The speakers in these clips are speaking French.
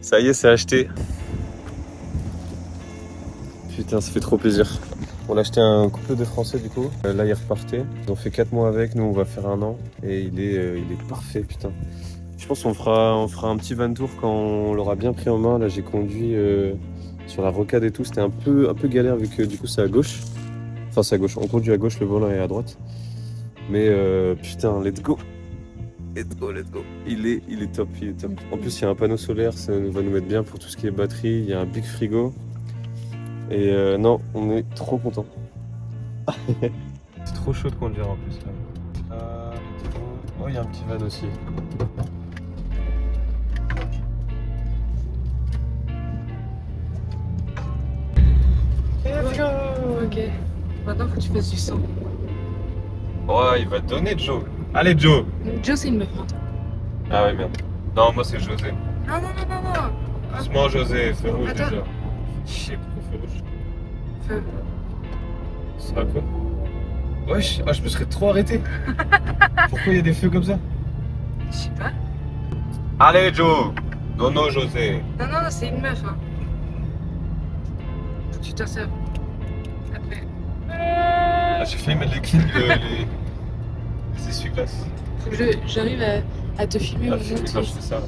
Ça y est, c'est acheté. Putain, ça fait trop plaisir. On a acheté un couple de Français du coup. Là, ils repartaient. Ils ont fait 4 mois avec. Nous, on va faire 1 an. Et il est parfait, putain. Je pense qu'on fera un petit van tour quand on l'aura bien pris en main. Là, j'ai conduit sur la rocade et tout. C'était un peu galère vu que du coup, c'est à gauche. Enfin, c'est à gauche. On conduit à gauche, le volant est à droite. Mais putain, let's go. Let's go, let's go. Il est top, il est top. En plus, il y a un panneau solaire, ça va nous mettre bien pour tout ce qui est batterie. Il y a un big frigo. Et non, on est trop content. C'est trop chaud de conduire en plus là. Oh, il y a un petit van aussi. Let's go. Ok. Maintenant, faut que tu fasses du sang. Ouais, il va te donner Joe. Allez Joe. Joe, c'est une meuf. Ah ouais, merde. Non, moi c'est José. Non. Doucement José, feu rouge Attends. déjà. Chier, pourquoi feu rouge? Feu. Ça va quoi? Wesh, je me serais trop arrêté. Pourquoi il y a des feux comme ça? Je sais pas. Allez Joe. Non, José. Non, c'est une meuf. Hein. Faut que tu t'en serves. Après. Ah, j'ai failli mettre les essuie-glaces. Faut que j'arrive à te filmer au moment où Quand je fais ça.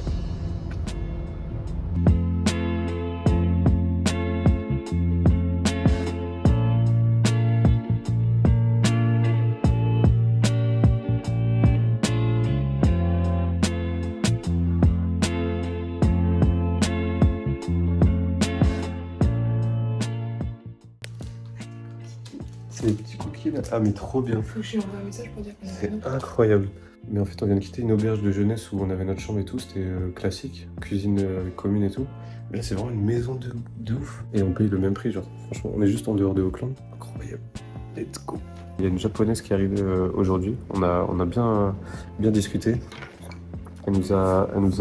C'est des petits cookies là. Ah mais trop bien. Faut que je lui envoie un message pour dire qu'on C'est incroyable. Mais en fait on vient de quitter une auberge de jeunesse où on avait notre chambre et tout. C'était classique, cuisine commune et tout. Mais là c'est vraiment une maison de ouf. Et on paye le même prix genre. Franchement on est juste en dehors de Auckland. Incroyable. Let's go. Il y a une japonaise qui est arrivée aujourd'hui. On a bien discuté. Elle nous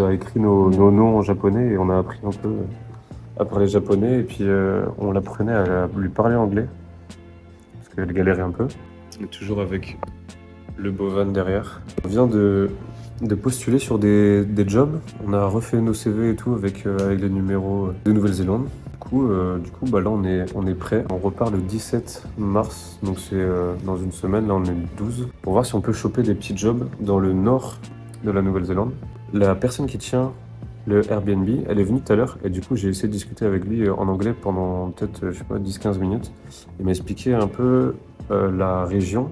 a écrit nos noms en japonais et on a appris un peu à parler japonais. Et puis on l'apprenait à lui parler anglais. Parce qu'elle galérait un peu. On est toujours avec le beau van derrière. On vient de postuler sur des jobs. On a refait nos CV et tout avec les numéros de Nouvelle-Zélande. Du coup bah là on est prêt. On repart le 17 mars, donc c'est dans une semaine, là on est le 12. Pour voir si on peut choper des petits jobs dans le nord de la Nouvelle-Zélande. La personne qui tient le Airbnb, elle est venue tout à l'heure et du coup j'ai essayé de discuter avec lui en anglais pendant peut-être, je sais pas, 10-15 minutes. Il m'a expliqué un peu la région,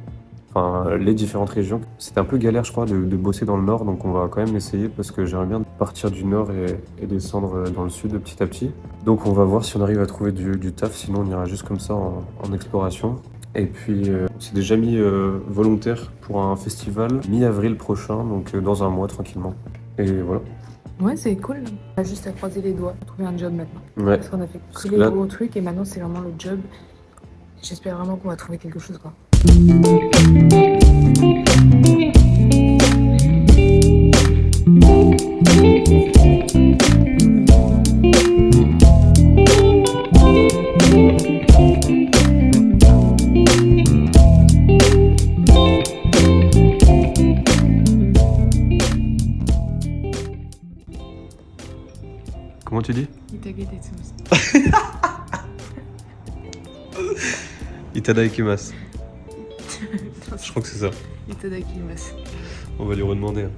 enfin les différentes régions. C'était un peu galère je crois de bosser dans le nord, donc on va quand même essayer parce que j'aimerais bien partir du nord et descendre dans le sud petit à petit. Donc on va voir si on arrive à trouver du taf, sinon on ira juste comme ça en exploration. Et puis on s'est déjà mis volontaire pour un festival mi-avril prochain, donc dans un mois tranquillement. Et voilà. Ouais, c'est cool. On a juste à croiser les doigts pour trouver un job maintenant. Ouais. Parce qu'on a fait tous les là- gros trucs et maintenant c'est vraiment le job. J'espère vraiment qu'on va trouver quelque chose quoi. Comment tu dis? Itadakimasu. Je crois que c'est ça. Itadakimasu. On va lui redemander. Hein.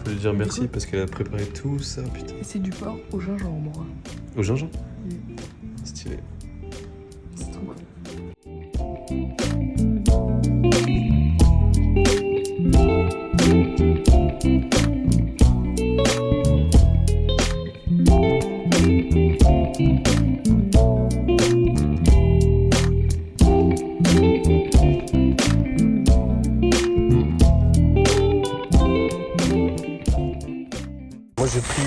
Faut lui dire Et du merci coup parce qu'elle a préparé tout ça, putain. C'est du porc au gingembre. Au gingembre? Stylé. C'est trop cool. Moi j'ai pris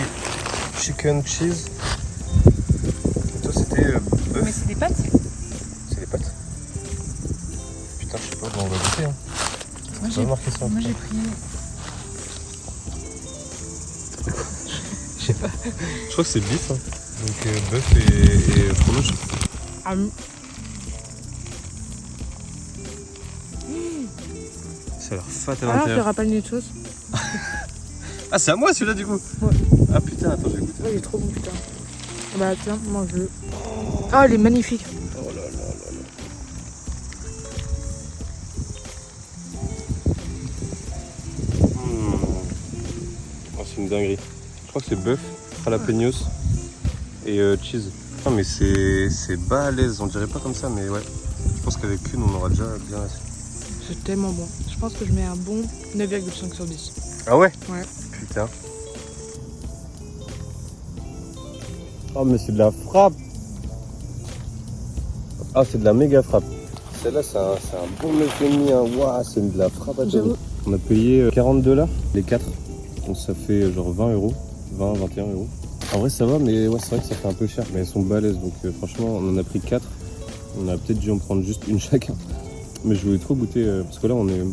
chicken cheese. Et toi c'était bœuf. Mais c'est des pâtes? C'est les pâtes. Putain je sais pas, on va goûter hein. Moi On va marquer ça. Moi j'ai pris. Je sais pas. Je crois que c'est bif hein. Donc bœuf et fromage. Ah, Ça a l'air fat à alors tu l'intérieur. rappelles une chose? Ah c'est à moi celui-là du coup. Ouais. Ah putain, attends, j'ai goûté. Ouais, il est trop bon, putain. Bah tiens, mange-le. Oh, il est magnifique. Oh là là là là. Oh, c'est une dinguerie. Je crois que c'est bœuf, jalapenos et cheese. Ah mais c'est balèze, on dirait pas comme ça, mais ouais. Je pense qu'avec une, on aura déjà bien assez. C'est tellement bon. Je pense que je mets un bon 9,5 sur 10. Ah ouais? Ouais. Putain. Oh mais c'est de la frappe. Ah c'est de la méga frappe. Celle-là c'est un bon 9,5 hein. Waouh, c'est de la frappe à J'avoue. On a payé $40 les 4. Donc ça fait genre 20 euros. 20, 21 euros. En vrai ça va mais ouais c'est vrai que ça fait un peu cher. Mais elles sont balèzes donc franchement on en a pris 4. On a peut-être dû en prendre juste une chacun. Mais je voulais trop goûter parce que là on est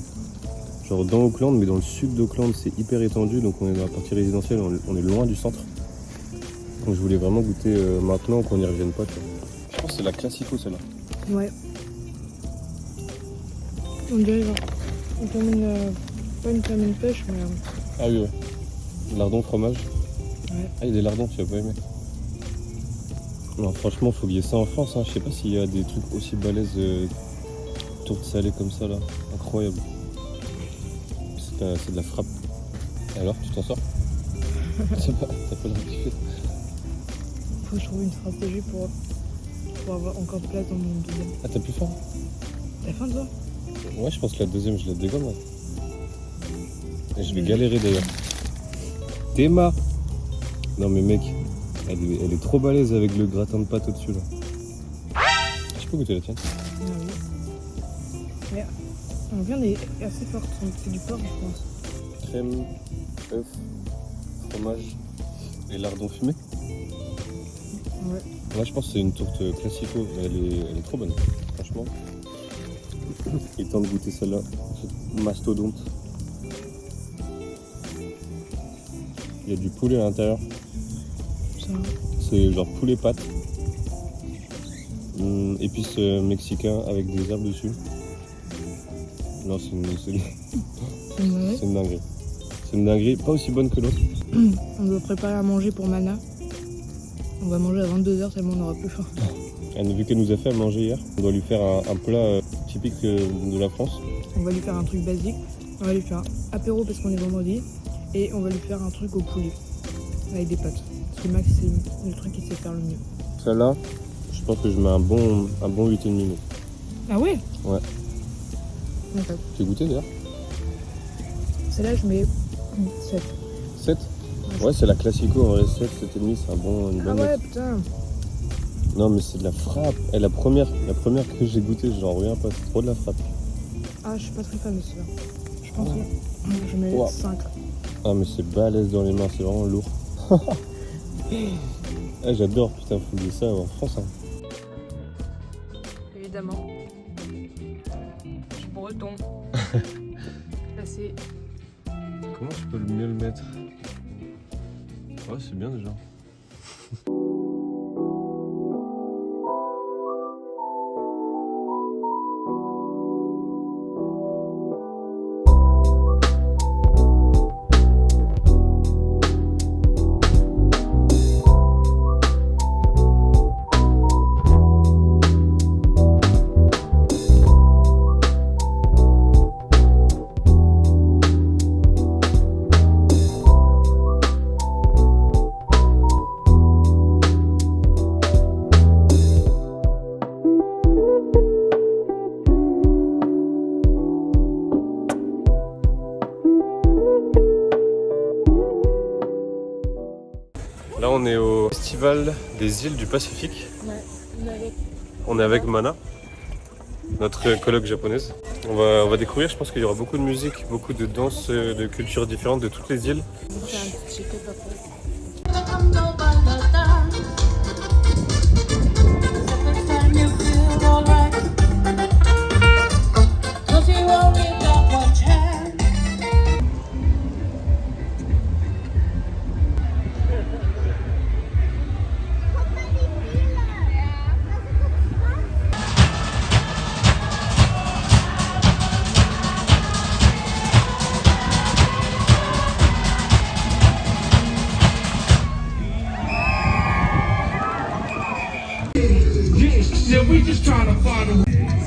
genre dans Auckland mais dans le sud d'Auckland c'est hyper étendu. Donc on est dans la partie résidentielle, on est loin du centre. Donc je voulais vraiment goûter maintenant qu'on n'y revienne pas. Tu vois. Je pense que c'est la classico celle-là. Ouais. On dirait genre pas une famine pêche, mais... Ah oui ouais. Lardon fromage. Ouais. Ah il y a des lardons, tu vas pas aimer. Non franchement faut qu'il y ait ça en France. Hein. Je sais pas s'il y a des trucs aussi balèzes tourtes salées comme ça là. Incroyable. C'est de la frappe. Et alors tu t'en sors? T'as pas l'habitude. Faut que je trouve une stratégie pour avoir encore de place dans mon deuxième. Ah t'as plus faim? T'as faim toi? Ouais je pense que la deuxième je la dégomme. Ouais. Et je vais galérer d'ailleurs. Théma. Non mais mec, elle est trop balèze avec le gratin de pâte au-dessus là. Je peux goûter la tienne? Ah oui. Mais la viande est assez forte, c'est du porc je pense. Crème, œuf, fromage et lardon fumé. Ouais. Moi je pense que c'est une tourte classico, elle est trop bonne, franchement. Il est temps de goûter celle-là, cette mastodonte. Il y a du poulet à l'intérieur, Ça. c'est genre poulet pâte. Épices mexicains avec des herbes dessus. Non c'est une dinguerie. C'est une dinguerie, pas aussi bonne que l'autre. On doit préparer à manger pour Mana. On va manger à 22h tellement on aura plus faim. Vu qu'elle nous a fait à manger hier, on doit lui faire un plat typique de la France. On va lui faire un truc basique. On va lui faire un apéro parce qu'on est vendredi. Et on va lui faire un truc au poulet. Avec des pâtes. Parce que Max c'est le truc qu'il sait faire le mieux. Celle-là, je pense que je mets un bon 8,5. Ah ouais? Ouais. Ok. Tu as goûté d'ailleurs? Celle-là je mets 7. 7? Ouais, c'est la classico en vrai, 7, 7,5, c'est une bonne Ah note. ouais putain. Non mais c'est de la frappe. Et la première que j'ai goûtée, j'en reviens pas, c'est trop de la frappe. Ah je suis pas très fan de celui-là. Je pense que je mets 5. Ah mais c'est balèze dans les mains, c'est vraiment lourd. Ah, j'adore, putain, faut dire ça en France. Hein. Évidemment. Je suis breton. Là c'est... Comment je peux le mieux le mettre? Ouais, c'est bien déjà. Là on est au festival des îles du Pacifique. Ouais, On est avec Mana, notre coloc japonaise. On va découvrir, je pense qu'il y aura beaucoup de musique, beaucoup de danses, de cultures différentes de toutes les îles. on va faire un petit check-up après.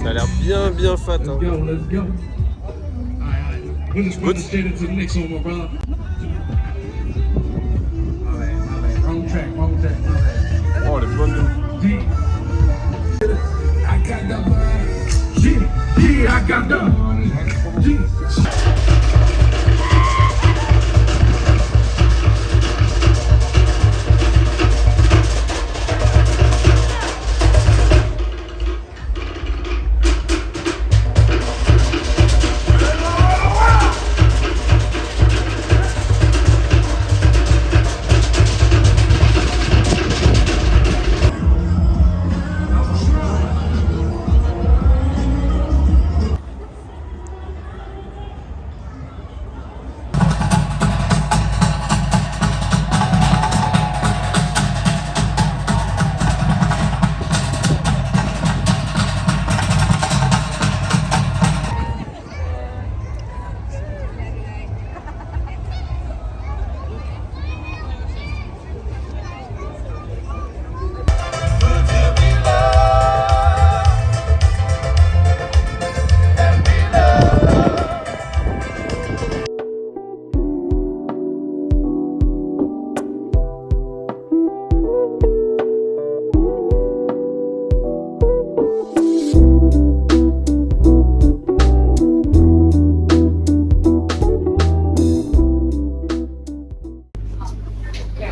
Ça a l'air bien fat. Hein. Tu goûtes? Oh, elle est bonne.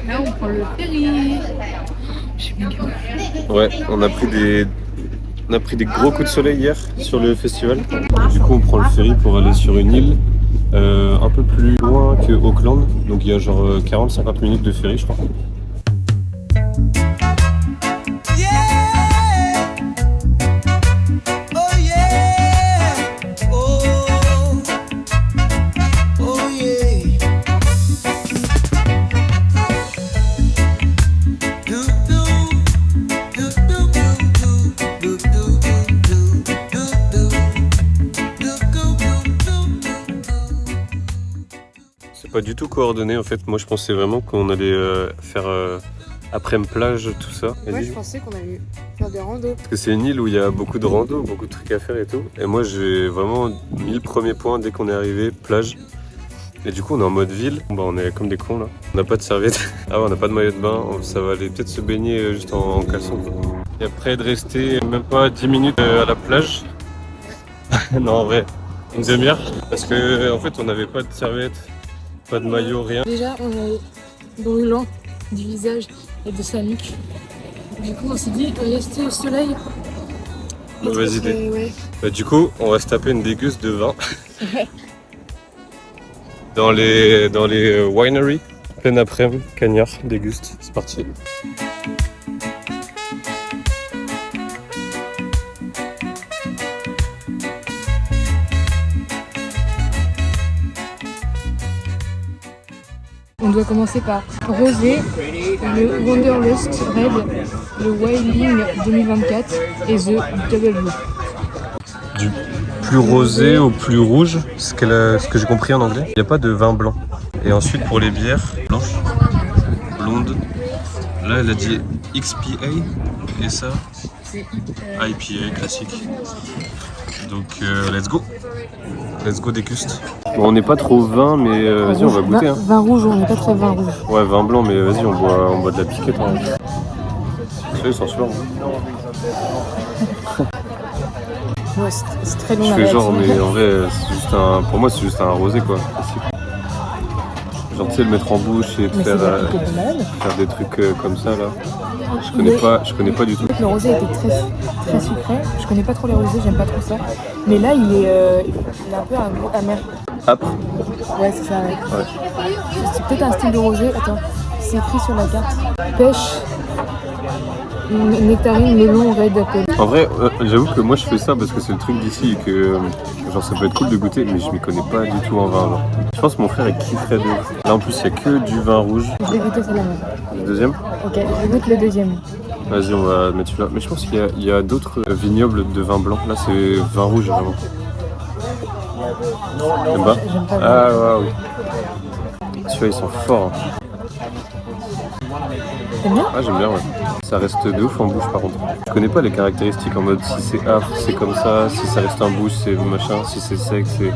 Là, on prend le ferry. Ouais, on a pris des gros coups de soleil hier sur le festival. Du coup, on prend le ferry pour aller sur une île un peu plus loin que Auckland. Donc il y a genre 40-50 minutes de ferry, je crois. Pas du tout coordonné en fait. Moi je pensais vraiment qu'on allait faire après-midi plage, tout ça. Moi je pensais qu'on allait faire des randos. Parce que c'est une île où il y a beaucoup de randos, beaucoup de trucs à faire et tout. Et moi j'ai vraiment mis le premier point dès qu'on est arrivé, plage. Et du coup on est en mode ville. Bon, bah, on est comme des cons là. On n'a pas de serviette. Ah ouais, on n'a pas de maillot de bain. Ça va aller peut-être se baigner juste en caleçon. Et après de rester même pas 10 minutes à la plage. Non en vrai, une demi-heure. Parce que en fait on n'avait pas de serviette. Pas de maillot, rien. Déjà, on est brûlant du visage et de sa nuque. Du coup, on s'est dit, rester au soleil. Mauvaise idée. Ouais. Bah, du coup, on va se taper une déguste de vin. dans les wineries. Pleine après-midi, cagnard, déguste. C'est parti. On doit commencer par Rosé, le Wanderlust Red, le Wilding 2024 et The Double Blue. Du plus rosé au plus rouge, ce que j'ai compris en anglais. Il n'y a pas de vin blanc. Et ensuite pour les bières blanches, blondes. Là elle a dit XPA et ça C'est IPA classique. Donc let's go. Let's go déguste. Bon, on n'est pas trop vin, mais vas-y, on va goûter. Hein. Vin rouge, on n'est pas très vin rouge. Ouais, vin blanc, mais vas-y, on boit de la piquette. Hein. Ils sont sûrs. Ouais, c'est très long. Je fais genre, mais en vrai, c'est juste pour moi, c'est juste un rosé, quoi. Genre, tu sais, le mettre en bouche et faire des trucs comme ça, là. Je connais pas du tout. Le rosé était très sucré. Je connais pas trop les rosés, j'aime pas trop ça. Mais là, il est un peu un goût amer. Âpre. Ouais, c'est ça. Ouais. C'est peut-être un style de rosé. Attends, c'est écrit sur la carte. Pêche, nectarine, melon, red apple. En vrai, j'avoue que moi je fais ça parce que c'est le truc d'ici et que genre ça peut être cool de goûter, mais je m'y connais pas du tout en vin. Genre. Je pense que mon frère il kifferait de ouf. Là en plus il y a que du vin rouge. Je vais goûter celle-là. Le deuxième? Ok, je goûte le deuxième. Vas-y, on va mettre celui-là. Mais je pense qu'il y a d'autres vignobles de vin blanc. Là c'est vin rouge vraiment. T'aimes pas? J'aime pas. Ah ouais, oui. Celui-là ils sont forts. Hein. T'aimes bien? Ah, j'aime bien, ouais. Ça reste de ouf en bouche par contre. Je connais pas les caractéristiques en mode si c'est âpre, c'est comme ça, si ça reste en bouche, c'est machin, si c'est sec, c'est.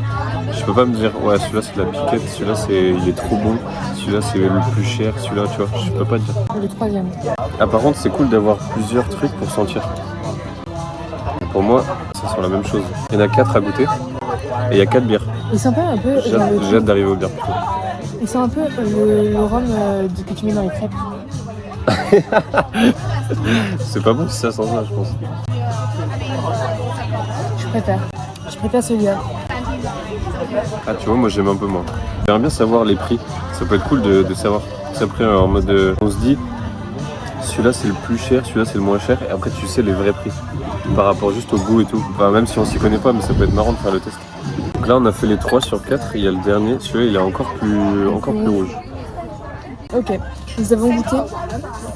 Je peux pas me dire, ouais, celui-là c'est de la piquette, celui-là il est trop bon, celui-là c'est le plus cher, celui-là, tu vois, je peux pas dire. Le troisième. Ah, par contre, c'est cool d'avoir plusieurs trucs pour sentir. Pour moi, ça sent la même chose. Il y en a 4 à goûter et il y a 4 bières. Il sent pas un peu. J'ai hâte d'arriver aux bières plutôt. Il sent un peu le rhum que tu mets dans les crêpes. C'est pas bon si ça sent ça, je pense. Je préfère. Je préfère celui-là. Ah, tu vois, moi j'aime un peu moins. J'aimerais bien savoir les prix. Ça peut être cool de savoir. C'est après en mode. On se dit, celui-là c'est le plus cher, celui-là c'est le moins cher, et après tu sais les vrais prix. Par rapport juste au goût et tout. Enfin, même si on s'y connaît pas, mais ça peut être marrant de faire le test. Donc là, on a fait les 3 sur 4. Il y a le dernier. Celui-là, il est encore plus rouge. Ok. Nous avons goûté.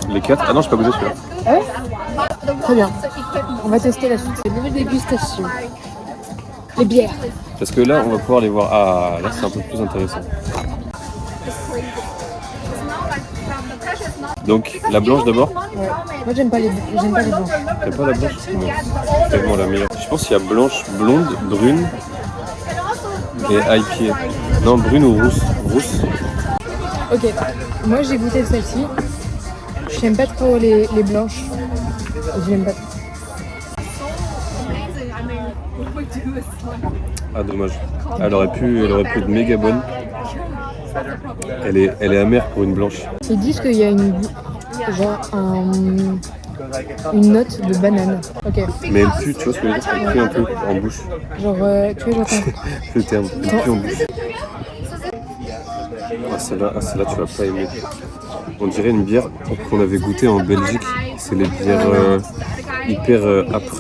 Les 4. Ah non, j'ai pas goûté celui-là. Ah ouais? Très bien. On va tester la suite. C'est une nouvelle dégustation. Les bières. Parce que là, on va pouvoir les voir. Ah, là, c'est un peu plus intéressant. Donc, la blanche d'abord. Ouais. Moi, j'aime pas les blanches. T'as pas la blanche? Non. C'est tellement la meilleure. Je pense qu'il y a blanche, blonde, brune et IPA. Non, brune ou rousse. Rousse. Ok. Moi, j'ai goûté celle-ci. J'aime pas trop les blanches. J'aime pas trop. Ah, dommage. Elle aurait pu être méga bonne. Elle est amère pour une blanche. Ils disent qu'il y a une note de banane. Ok. Mais elle pue, tu vois ce que je veux dire? Elle pue un peu en bouche. Genre, tu vois, j'entends. Le terme, elle pue en bouche. Ah, celle-là, tu vas pas aimer. On dirait une bière qu'on avait goûtée en Belgique. C'est les bières hyper âpres,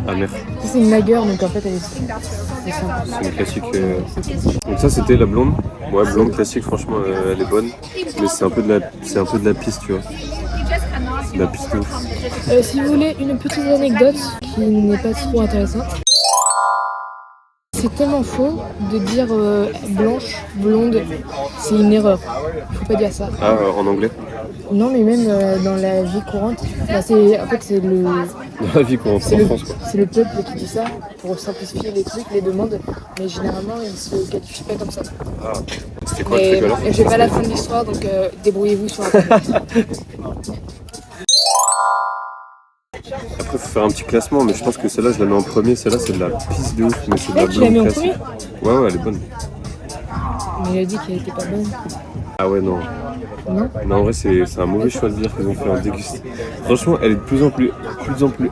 amères. C'est une lager, donc en fait, elle est simple. C'est une classique. Donc ça, c'était la blonde. Ouais, blonde classique, franchement, elle est bonne. Mais c'est un peu de la piste, tu vois. C'est de la piste de ouf. Si vous voulez une petite anecdote qui n'est pas trop intéressante, c'est tellement faux de dire blanche, blonde, c'est une erreur. Faut pas dire ça. Ah, en anglais? Non, mais même dans la vie courante, bah, c'est le. Dans la vie courante, en France, quoi. C'est le peuple qui dit ça pour simplifier les trucs, les demandes, mais généralement ils se qualifient pas comme ça. Ah, c'était quoi le truc alors? Et j'ai pas la fin de l'histoire, donc débrouillez-vous sur Internet. Après, faut faire un petit classement, mais je pense que celle-là, je la mets en premier. Celle-là, c'est de la pisse de ouf, mais c'est de la Tu l'as mis blonde en classique. Ouais, elle est bonne. Mais il a dit qu'elle était pas bonne. Ah ouais, non. Non? Non, en vrai, c'est un mauvais choix de bière qu'ils ont fait en dégustation. Franchement, elle est de plus en plus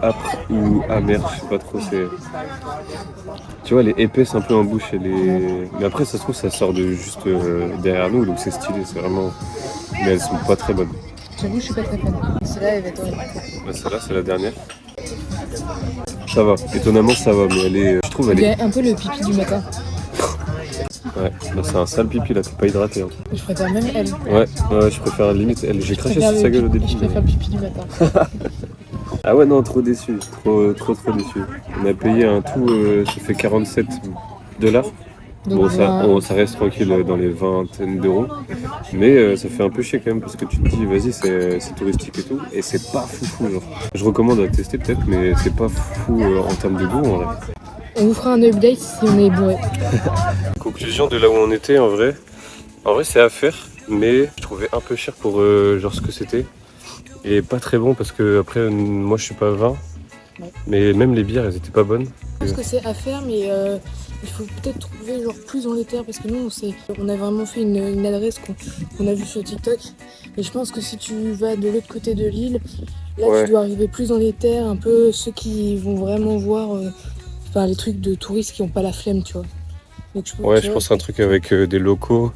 âpre ou amère, je sais pas trop. Tu vois, elle est épaisse un peu en bouche. Mais après, ça se trouve, ça sort de juste derrière nous, donc c'est stylé, c'est vraiment. Mais elles sont pas très bonnes. J'avoue, je suis pas très fan. Celle-là, elle va être horrible. Bah, celle-là, c'est la dernière. Ça va, étonnamment, ça va, mais elle est. Je trouve, elle Il y est. a un peu le pipi du matin. Ouais, bah, c'est un sale pipi là, t'es pas hydraté. Hein. Je préfère même elle. Ouais, je préfère limite elle. J'ai craché sur sa gueule au début. Je préfère le pipi du matin. Ah ouais, non, trop déçu. Trop déçu. On a payé un tout, ça fait $47. Donc, Bon, ça reste tranquille dans les vingtaines d'euros. Mais ça fait un peu chier quand même parce que tu te dis, vas-y, c'est touristique et tout. Et c'est pas fou, genre. Je recommande à tester peut-être, mais c'est pas fou en termes de goût en vrai. on vous fera un update si on est bourré. Conclusion de là où on était en vrai. En vrai, c'est à faire, mais je trouvais un peu cher pour genre ce que c'était. Et pas très bon parce que après, moi je suis pas vin. Ouais. Mais même les bières, elles étaient pas bonnes. Je pense que c'est à faire, mais il faut peut-être trouver genre plus dans les terres parce que nous, on a vraiment fait une adresse qu'on a vue sur TikTok. Et je pense que si tu vas de l'autre côté de l'île, là Ouais. tu dois arriver plus dans les terres, un peu ceux qui vont vraiment voir les trucs de touristes qui n'ont pas la flemme, tu vois. Donc, Je pense un truc avec des locaux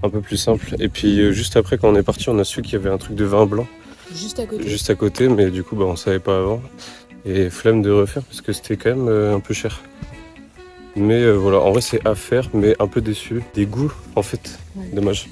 un peu plus simple. Et puis juste après, quand on est parti, on a su qu'il y avait un truc de vin blanc juste à côté. mais du coup, on savait pas avant. Et flemme de refaire parce que c'était quand même un peu cher. Mais voilà, en vrai, c'est à faire, mais un peu déçu. Des goûts, en fait. Ouais. Dommage.